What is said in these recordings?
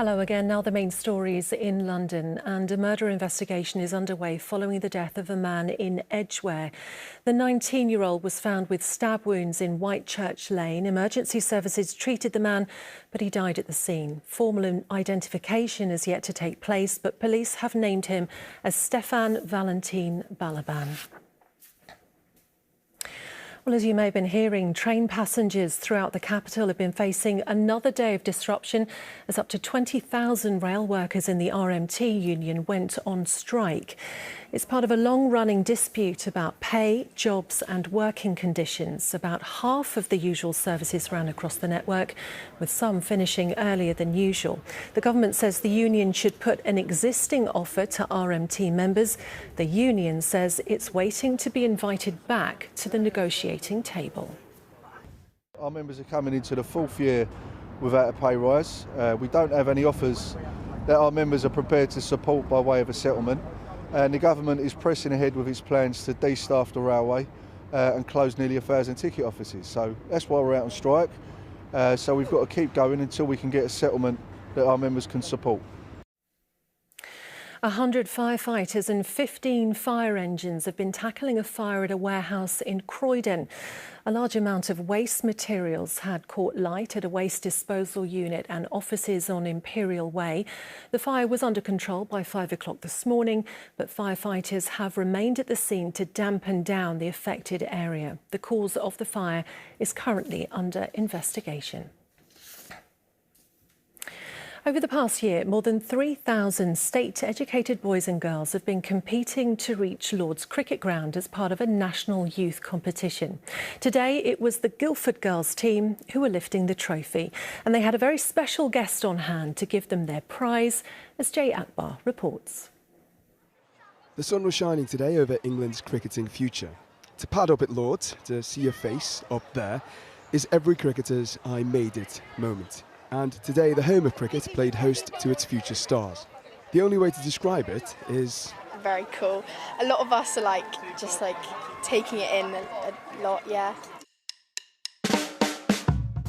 Hello again. Now the main stories in London, and a murder investigation is underway following the death of a man in Edgware. The 19-year-old was found with stab wounds in Whitechurch Lane. Emergency services treated the man, but he died at the scene. Formal identification is yet to take place, but police have named him as Stefan Valentin Balaban. Well, as you may have been hearing, train passengers throughout the capital have been facing another day of disruption as up to 20,000 rail workers in the RMT union went on strike. It's part of a long-running dispute about pay, jobs and working conditions. About half of the usual services ran across the network, with some finishing earlier than usual. The government says the union should put an existing offer to RMT members. The union says it's waiting to be invited back to the negotiating table. Our members are coming into the fourth year without a pay rise. We don't have any offers that our members are prepared to support by way of a settlement. And the government is pressing ahead with its plans to de-staff the railway and close nearly 1,000 ticket offices. So that's why we're out on strike. So we've got to keep going until we can get a settlement that our members can support. 100 firefighters and 15 fire engines have been tackling a fire at a warehouse in Croydon. A large amount of waste materials had caught light at a waste disposal unit and offices on Imperial Way. The fire was under control by 5 o'clock this morning, but firefighters have remained at the scene to dampen down the affected area. The cause of the fire is currently under investigation. Over the past year, more than 3,000 state-educated boys and girls have been competing to reach Lord's Cricket Ground as part of a national youth competition. Today, it was the Guildford girls team who were lifting the trophy, and they had a very special guest on hand to give them their prize, as Jay Akbar reports. The sun was shining today over England's cricketing future. To pad up at Lord's, to see your face up there, is every cricketer's "I made it" moment. And today, the home of cricket played host to its future stars. The only way to describe it is... very cool. A lot of us are just taking it in a lot, yeah.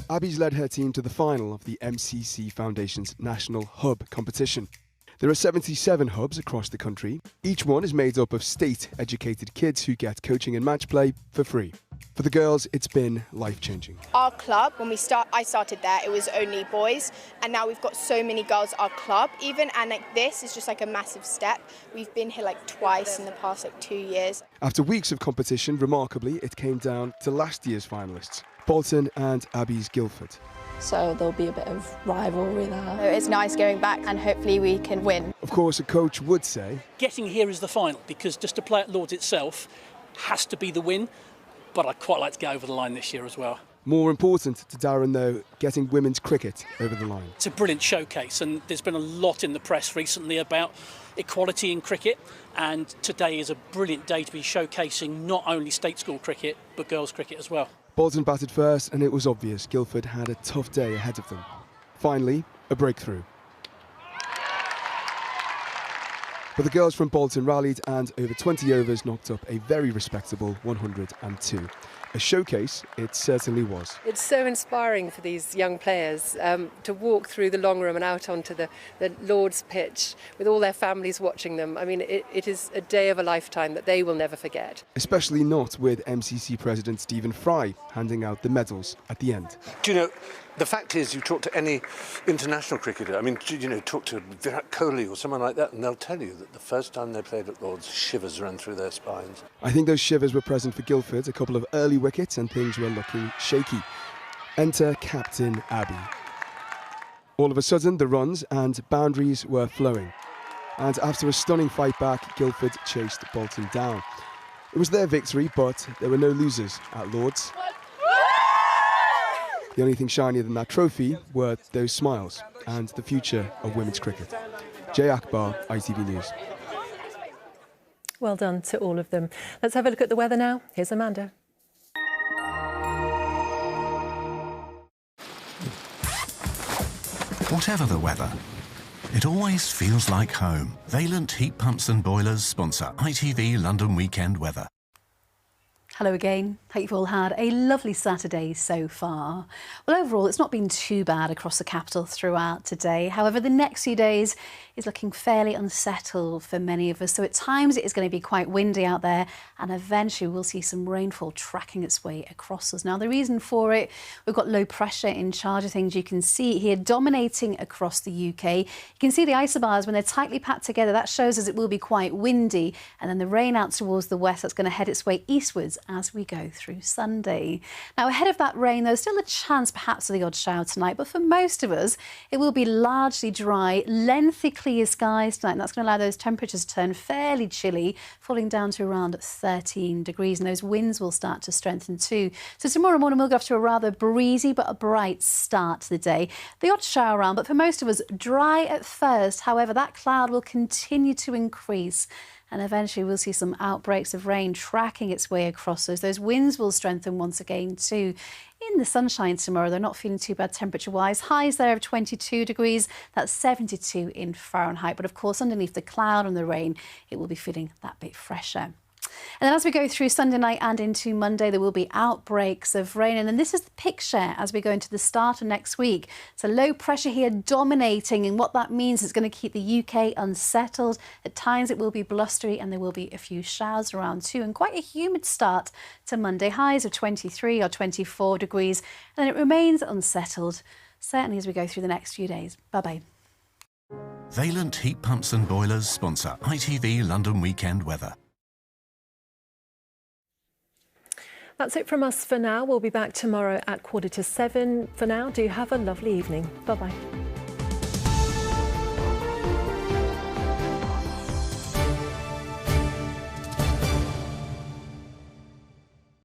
Abby's led her team to the final of the MCC Foundation's National Hub competition. There are 77 hubs across the country. Each one is made up of state-educated kids who get coaching and match play for free. For the girls, it's been life-changing. Our club, when I started there, it was only boys, and now we've got so many girls. Our club, even, and this is just a massive step. We've been here twice in the past 2 years. After weeks of competition, remarkably, it came down to last year's finalists, Bolton and Abby's Guildford. So there'll be a bit of rivalry there. So it's nice going back, and hopefully we can win. Of course, a coach would say... getting here is the final, because just to play at Lord's itself has to be the win. But I'd quite like to get over the line this year as well. More important to Darren, though, getting women's cricket over the line. It's a brilliant showcase, and there's been a lot in the press recently about equality in cricket, and today is a brilliant day to be showcasing not only state school cricket, but girls' cricket as well. Bolton batted first, and it was obvious Guildford had a tough day ahead of them. Finally, a breakthrough. But the girls from Bolton rallied and over 20 overs knocked up a very respectable 102. A showcase it certainly was. It's so inspiring for these young players to walk through the long room and out onto the Lord's pitch with all their families watching them. I mean, it is a day of a lifetime that they will never forget. Especially not with MCC President Stephen Fry handing out the medals at the end. Do you know, the fact is, you talk to any international cricketer, I mean, talk to Virat Kohli or someone like that, and they'll tell you that the first time they played at Lord's, shivers ran through their spines. I think those shivers were present for Guildford, a couple of early wickets and things were looking shaky. Enter Captain Abby. All of a sudden, the runs and boundaries were flowing. And after a stunning fight back, Guildford chased Bolton down. It was their victory, but there were no losers at Lord's. The only thing shinier than that trophy were those smiles and the future of women's cricket. Jay Akbar, ITV News. Well done to all of them. Let's have a look at the weather now. Here's Amanda. Whatever the weather, it always feels like home. Valent Heat Pumps and Boilers sponsor ITV London Weekend Weather. Hello again. Hope you've all had a lovely Saturday so far. Well, overall, it's not been too bad across the capital throughout today. However, the next few days is looking fairly unsettled for many of us. So at times it is going to be quite windy out there, and eventually we'll see some rainfall tracking its way across us. Now, the reason for it, we've got low pressure in charge of things. You can see here dominating across the UK. You can see the isobars when they're tightly packed together. That shows us it will be quite windy. And then the rain out towards the west, that's going to head its way eastwards as we go through Sunday. Now, ahead of that rain, there's still a chance perhaps of the odd shower tonight, but for most of us, it will be largely dry, lengthy clear skies tonight, and that's going to allow those temperatures to turn fairly chilly, falling down to around 13 degrees, and those winds will start to strengthen too. So tomorrow morning, we'll go off to a rather breezy but a bright start to the day. The odd shower around, but for most of us, dry at first. However, that cloud will continue to increase, and eventually we'll see some outbreaks of rain tracking its way across us. Those winds will strengthen once again too. In the sunshine tomorrow, they're not feeling too bad temperature-wise. Highs there of 22 degrees, that's 72 in Fahrenheit. But of course, underneath the cloud and the rain, it will be feeling that bit fresher. And then as we go through Sunday night and into Monday, there will be outbreaks of rain. And then this is the picture as we go into the start of next week. So low pressure here dominating, and what that means is going to keep the UK unsettled. At times it will be blustery, and there will be a few showers around too, and quite a humid start to Monday. Highs of 23 or 24 degrees, and then it remains unsettled, certainly as we go through the next few days. Bye-bye. Valent Heat Pumps and Boilers sponsor ITV London Weekend Weather. That's it from us for now. We'll be back tomorrow at 6:45. For now, do have a lovely evening. Bye-bye.